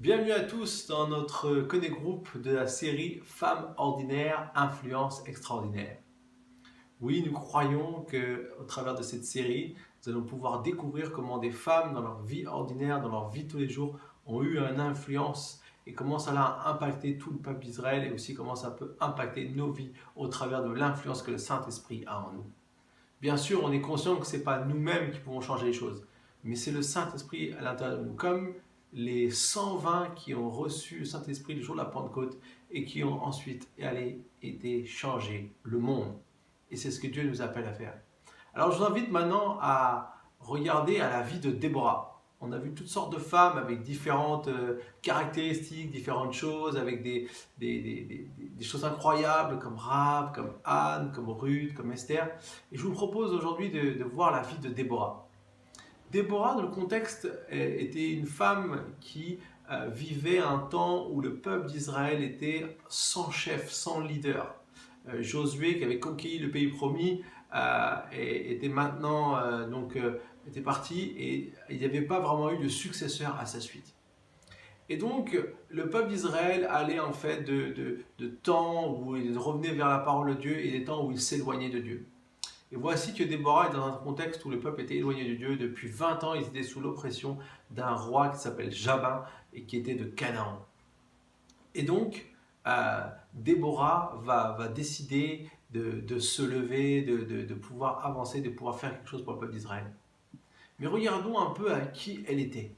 Bienvenue à tous dans notre Connect Group de la série Femmes ordinaires, influence extraordinaire. Oui, nous croyons que au travers de cette série, nous allons pouvoir découvrir comment des femmes dans leur vie ordinaire, dans leur vie de tous les jours, ont eu une influence et comment cela a impacté tout le peuple d'Israël et aussi comment ça peut impacter nos vies au travers de l'influence que le Saint-Esprit a en nous. Bien sûr, on est conscient que ce n'est pas nous-mêmes qui pouvons changer les choses, mais c'est le Saint-Esprit à l'intérieur de nous. Comme les 120 qui ont reçu le Saint-Esprit le jour de la Pentecôte et qui ont ensuite été changés le monde. Et c'est ce que Dieu nous appelle à faire. Alors je vous invite maintenant à regarder à la vie de Déborah. On a vu toutes sortes de femmes avec différentes caractéristiques, différentes choses, avec des choses incroyables comme Rahab, comme Anne, comme Ruth, comme Esther. Et je vous propose aujourd'hui de voir la vie de Déborah. Déborah, dans le contexte, était une femme qui vivait un temps où le peuple d'Israël était sans chef, sans leader. Josué, qui avait conquis le pays promis, était maintenant était parti et il n'y avait pas vraiment eu de successeur à sa suite. Et donc, le peuple d'Israël allait en fait de temps où il revenait vers la parole de Dieu et des temps où il s'éloignait de Dieu. Et voici que Déborah est dans un contexte où le peuple était éloigné de Dieu. Depuis 20 ans, ils étaient sous l'oppression d'un roi qui s'appelle Jabin et qui était de Canaan. Et donc, Déborah va décider de se lever, de pouvoir avancer, de pouvoir faire quelque chose pour le peuple d'Israël. Mais regardons un peu à qui elle était.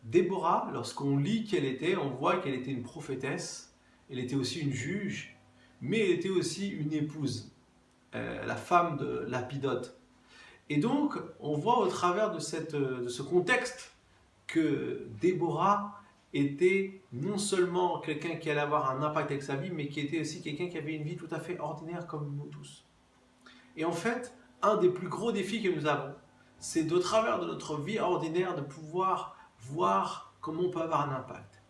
Déborah, lorsqu'on lit qui elle était, on voit qu'elle était une prophétesse, elle était aussi une juge, mais elle était aussi une épouse, la femme de Lapidote. Et donc, on voit au travers de ce contexte que Déborah était non seulement quelqu'un qui allait avoir un impact avec sa vie, mais qui était aussi quelqu'un qui avait une vie tout à fait ordinaire comme nous tous. Et en fait, un des plus gros défis que nous avons, c'est de travers de notre vie ordinaire de pouvoir voir comment on peut avoir un impact.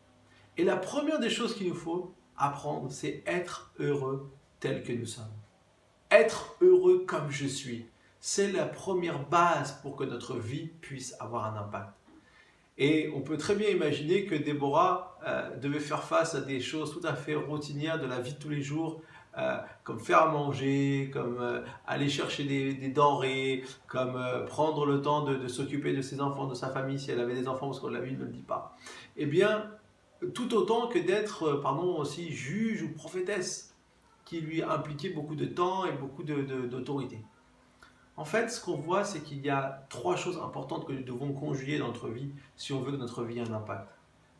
Et la première des choses qu'il nous faut apprendre, c'est être heureux tel que nous sommes. Être heureux comme je suis, c'est la première base pour que notre vie puisse avoir un impact. Et on peut très bien imaginer que Déborah devait faire face à des choses tout à fait routinières de la vie de tous les jours, comme faire à manger, comme aller chercher des denrées, comme prendre le temps de s'occuper de ses enfants, de sa famille, si elle avait des enfants, parce que la Bible ne le dit pas. Eh bien, tout autant que d'être, aussi juge ou prophétesse, qui lui impliquait beaucoup de temps et beaucoup d'autorité. En fait, ce qu'on voit, c'est qu'il y a trois choses importantes que nous devons conjuguer dans notre vie si on veut que notre vie ait un impact.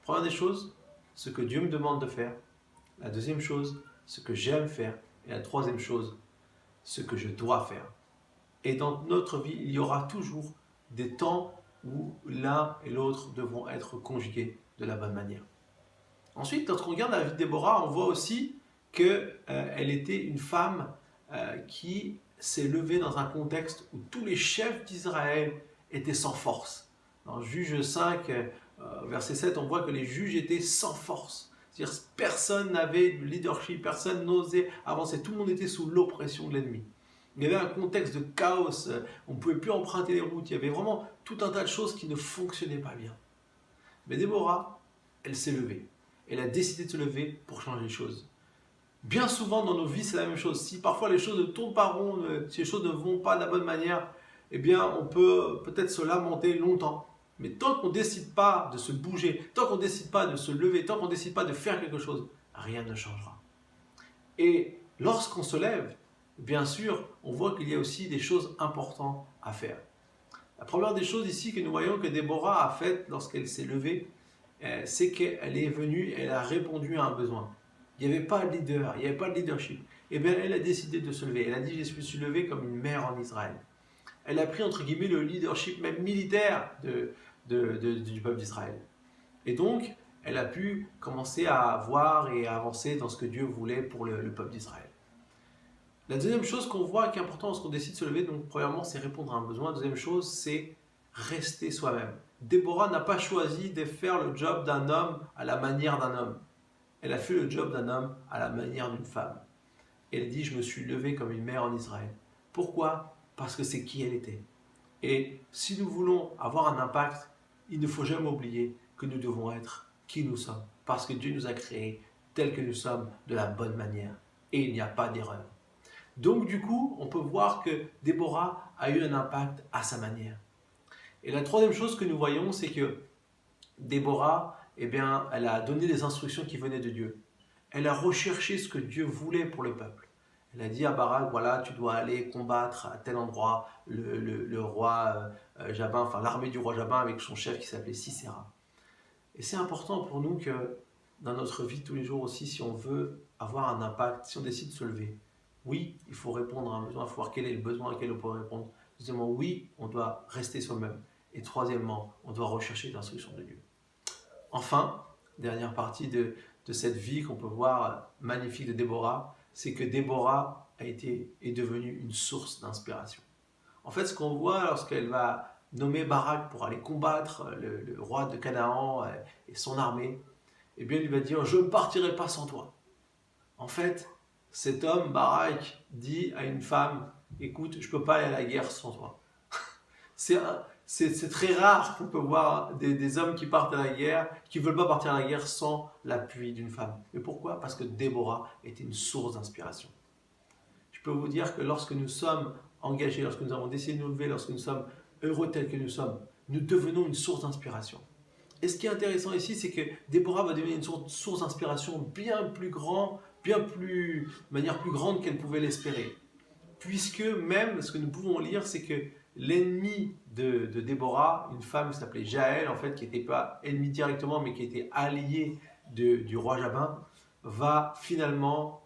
Première des choses, ce que Dieu me demande de faire. La deuxième chose, ce que j'aime faire. Et la troisième chose, ce que je dois faire. Et dans notre vie, il y aura toujours des temps où l'un et l'autre devront être conjugués de la bonne manière. Ensuite, lorsqu'on regarde la vie de Déborah, on voit aussi qu'elle était une femme qui s'est levée dans un contexte où tous les chefs d'Israël étaient sans force. Dans Juge 5, verset 7, on voit que les juges étaient sans force. C'est-à-dire que personne n'avait de leadership, personne n'osait avancer, tout le monde était sous l'oppression de l'ennemi. Il y avait un contexte de chaos, on ne pouvait plus emprunter les routes, il y avait vraiment tout un tas de choses qui ne fonctionnaient pas bien. Mais Déborah, elle s'est levée. Elle a décidé de se lever pour changer les choses. Bien souvent dans nos vies, c'est la même chose. Si parfois les choses ne tournent pas rond, si les choses ne vont pas de la bonne manière, eh bien on peut peut-être se lamenter longtemps. Mais tant qu'on ne décide pas de se bouger, tant qu'on ne décide pas de se lever, tant qu'on ne décide pas de faire quelque chose, rien ne changera. Et lorsqu'on se lève, bien sûr, on voit qu'il y a aussi des choses importantes à faire. La première des choses ici que nous voyons que Déborah a faites lorsqu'elle s'est levée, c'est qu'elle est venue, elle a répondu à un besoin. Il n'y avait pas de leader, il n'y avait pas de leadership. Et bien elle a décidé de se lever. Elle a dit, je me suis levée comme une mère en Israël. Elle a pris entre guillemets le leadership même militaire du peuple d'Israël. Et donc, elle a pu commencer à voir et à avancer dans ce que Dieu voulait pour le peuple d'Israël. La deuxième chose qu'on voit qui est importante lorsqu'on décide de se lever, donc premièrement, c'est répondre à un besoin. La deuxième chose, c'est rester soi-même. Déborah n'a pas choisi de faire le job d'un homme à la manière d'un homme. Elle a fait le job d'un homme à la manière d'une femme. Elle dit, je me suis levée comme une mère en Israël. Pourquoi? Parce que c'est qui elle était. Et si nous voulons avoir un impact, il ne faut jamais oublier que nous devons être qui nous sommes. Parce que Dieu nous a créés tels que nous sommes de la bonne manière. Et il n'y a pas d'erreur. Donc du coup, on peut voir que Déborah a eu un impact à sa manière. Et la troisième chose que nous voyons, c'est que Déborah, eh bien, elle a donné des instructions qui venaient de Dieu. Elle a recherché ce que Dieu voulait pour le peuple. Elle a dit à Barak, voilà, tu dois aller combattre à tel endroit le roi Jabin, enfin l'armée du roi Jabin avec son chef qui s'appelait Sisera. Et c'est important pour nous que dans notre vie tous les jours aussi, si on veut avoir un impact, si on décide de se lever, oui, il faut répondre à un besoin, il faut voir quel est le besoin auquel on peut répondre. Deuxièmement, oui, on doit rester soi-même. Et troisièmement, on doit rechercher l'instruction de Dieu. Enfin, dernière partie de cette vie qu'on peut voir magnifique de Déborah, c'est que Déborah est devenue une source d'inspiration. En fait, ce qu'on voit lorsqu'elle va nommer Barak pour aller combattre le roi de Canaan et son armée, eh bien, il lui va dire « Je ne partirai pas sans toi ». En fait, cet homme, Barak, dit à une femme « Écoute, je ne peux pas aller à la guerre sans toi ». C'est très rare qu'on peut voir des hommes qui partent à la guerre, qui ne veulent pas partir à la guerre sans l'appui d'une femme. Mais pourquoi? Parce que Déborah était une source d'inspiration. Je peux vous dire que lorsque nous sommes engagés, lorsque nous avons décidé de nous lever, lorsque nous sommes heureux tels que nous sommes, nous devenons une source d'inspiration. Et ce qui est intéressant ici, c'est que Déborah va devenir une source d'inspiration bien plus grande, de manière plus grande qu'elle pouvait l'espérer. Puisque même, ce que nous pouvons lire, c'est que l'ennemi de Déborah, une femme qui s'appelait Jaël, en fait, qui n'était pas ennemie directement, mais qui était alliée du roi Jabin, va finalement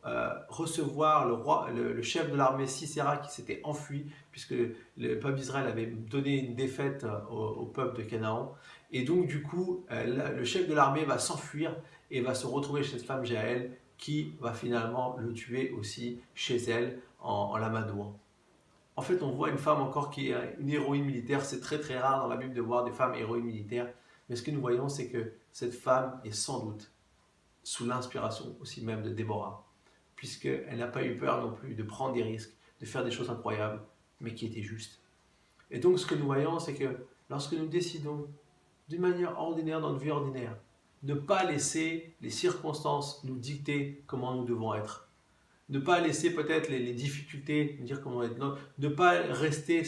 recevoir le chef de l'armée Sisera qui s'était enfui, puisque le peuple d'Israël avait donné une défaite au peuple de Canaan. Et donc, du coup, le chef de l'armée va s'enfuir et va se retrouver chez cette femme Jaël, qui va finalement le tuer aussi chez elle en l'amadouant. En fait, on voit une femme encore qui est une héroïne militaire. C'est très très rare dans la Bible de voir des femmes héroïnes militaires. Mais ce que nous voyons, c'est que cette femme est sans doute sous l'inspiration aussi même de Déborah, puisqu'elle n'a pas eu peur non plus de prendre des risques, de faire des choses incroyables, mais qui étaient justes. Et donc ce que nous voyons, c'est que lorsque nous décidons d'une manière ordinaire, dans notre vie ordinaire, ne pas laisser les circonstances nous dicter comment nous devons être, ne pas laisser peut-être les difficultés nous dire comment on doit être, ne pas rester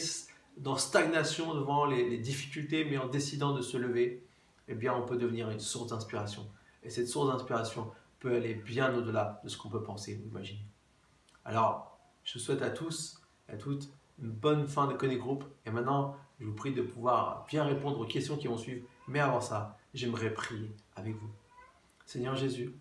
dans stagnation devant les difficultés, mais en décidant de se lever, eh bien on peut devenir une source d'inspiration. Et cette source d'inspiration peut aller bien au-delà de ce qu'on peut penser ou imaginer. Alors, je souhaite à tous et à toutes une bonne fin de Connect Group. Et maintenant, je vous prie de pouvoir bien répondre aux questions qui vont suivre. Mais avant ça, j'aimerais prier avec vous. Seigneur Jésus,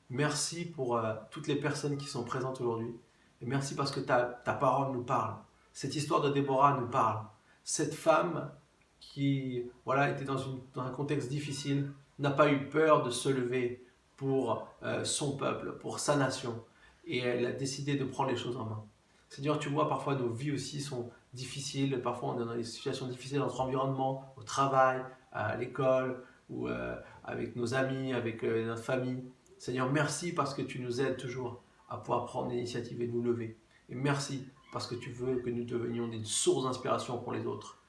merci pour toutes les personnes qui sont présentes aujourd'hui. Et merci parce que ta parole nous parle. Cette histoire de Déborah nous parle. Cette femme qui était dans un contexte difficile, n'a pas eu peur de se lever pour son peuple, pour sa nation. Et elle a décidé de prendre les choses en main. Seigneur, tu vois, parfois nos vies aussi sont difficiles. Parfois, on est dans des situations difficiles dans notre environnement, au travail, à l'école, ou avec nos amis, avec notre famille. Seigneur, merci parce que tu nous aides toujours à pouvoir prendre l'initiative et nous lever. Et merci parce que tu veux que nous devenions une source d'inspiration pour les autres,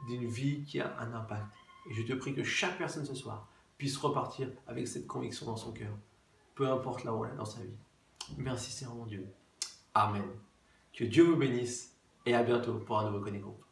d'une vie qui a un impact. Et je te prie que chaque personne ce soir puisse repartir avec cette conviction dans son cœur, peu importe là où elle est dans sa vie. Merci Seigneur mon Dieu. Amen. Que Dieu vous bénisse et à bientôt pour un nouveau Connect Group.